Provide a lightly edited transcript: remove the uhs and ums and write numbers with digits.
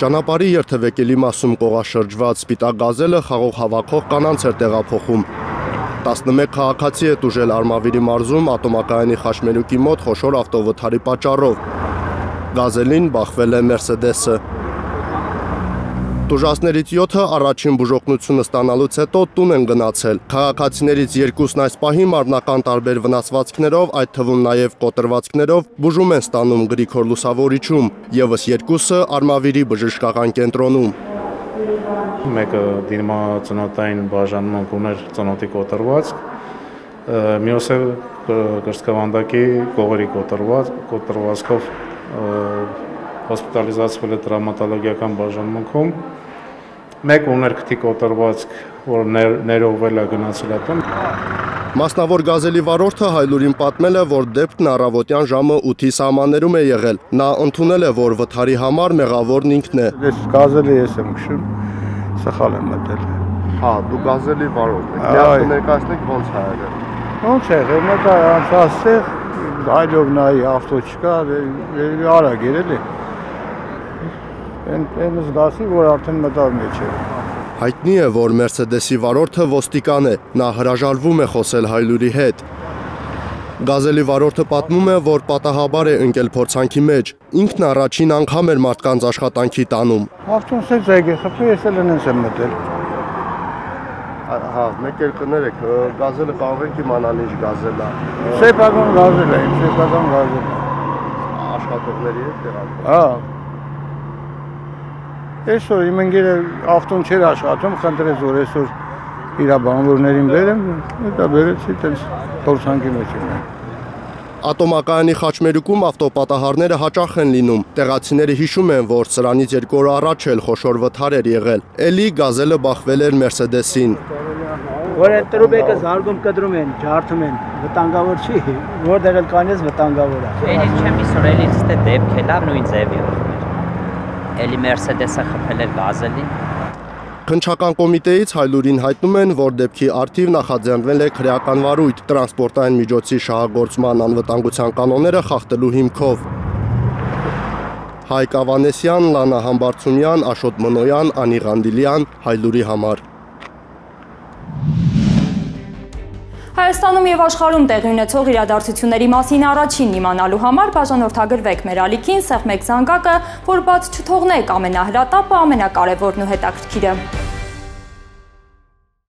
Ճանապարհի երթևեկելի մասում կողաշրջված սպիտակ գազելը խաղող հավաքող կանանց էր տեղափոխում։ 11 քաղաքացի է տուժել Արմավիրի մարզում ատոմակայանի խաչմերուկի մոտ խոշոր ավտովթարի պատճառով։ Գազելին բախվել է Մերսեդեսը։ Տուժածներից 7-ը առաջին բուժօգնությունը ստանալուց հետո տուն են գնացել։ Քաղաքացիներից 2-ն այս պահի մարմնական տարբեր վնասվածքներով, այդ թվում նաև կոտրվածքներով, բուժում են ստանում Գրիգոր Լուսավորիչում, ևս 2-ը Արմավիրի բժշկական կենտրոնում։ Մեկը դիմացնոտային բաժանմունք ուներ ծնոտի կոտրվածք, մյուսը կրծքավանդակի կողերի կոտրվածքով հոսպիտալիզացվել է տրավմատոլոգիական բաժանմունքում, մեկ ուներ քթի կոտրվածք, որ ներողվել է գնացել է տուն։ Մասնավոր գազելի վարորդը Հայլուրին պատմել է, որ դեպքն առավոտյան ժամը 8-ի սահմաններում է եղել։ Նա ընդունել է, որ վթարի համար մեղավորն ինքն է։ Ես գազելի ես եմ քշում, սխալ եմ մտել։ Հա, դու գազելի վարորդ եք։ Միասին ներկայացնեք ոնց է եղել։ Ոնց է եղել, մտա անցածեղ, հայլով նայի ավտո չկա, արագ էր էլի։ Այն զգացի, որ արդեն մտավ մեջ է։ Հայտնի է, որ Մերսեդեսի վարորդը ոստիկան է, նա հրաժարվում է խոսել Հայլուրի հետ։ Գազելի վարորդը պատմում է, որ պատահաբար է ընկել փորձանքի մեջ, ինքն առաջին անգամ էր մարդկանց աշխատանքի տանում։ Ավտոն սենց եկել, խփի ես էլ նենց եմ մտել։ Հա, մեկ էլ կներեք, գազելը կարող ենք իմանալ ինչ գազել է։ Սեփական գազել է, սեփական գազել է։ Աշխատողների հետ տեղափոխել։ Հա։ Այսօր իմ ընկերը ավտոն չէր աշխատում, խնդրեց որ այսօր իր բանվորներին բերեմ, դա բերեցի տենց փորձանքի մեջ եմ։ Ատոմակայանի խաչմերուկում ավտոպատահարները հաճախ են լինում։ Տեղացիները հիշում են, որ սրանից 2 օր առաջ էլ խոշոր վթար էր եղել։ Էլի գազելը բախվել էր Մերսեդեսին։ Որ այդ տրուբեկը զարգում կտրում են, ջարդում են, վտանգավոր չի, որտեղ էլ կանես վտանգավոր է։ Էլի չեմ իսօր էլի ստե դեպք է լավ նույն ձևի։ Էլի Մերսեդեսը խփել էր գազելին։ Քննչական կոմիտեից Հայլուրին հայտնում են, որ դեպքի առթիվ նախաձեռնվել է քրեական վարույթ տրանսպորտային միջոցի շահագործման անվտանգության կանոնները խախտելու հիմքով։ Հայկ Ավանեսյան, Լանա Համբարձումյան, Աշոտ Մնոյան, Անի Ղանդիլյան, Հայլուրի համար։ Հայաստանում և աշխարհում տեղի ունեցող իրադարձությունների մասին առաջին իմանալու համար բաժանորդագրվեք մեր ալիքին, սեղմեք զանգակը, որ բաց չթողնեք ամենահրատապը, ամենակարևորն ու հետաքրքիրը։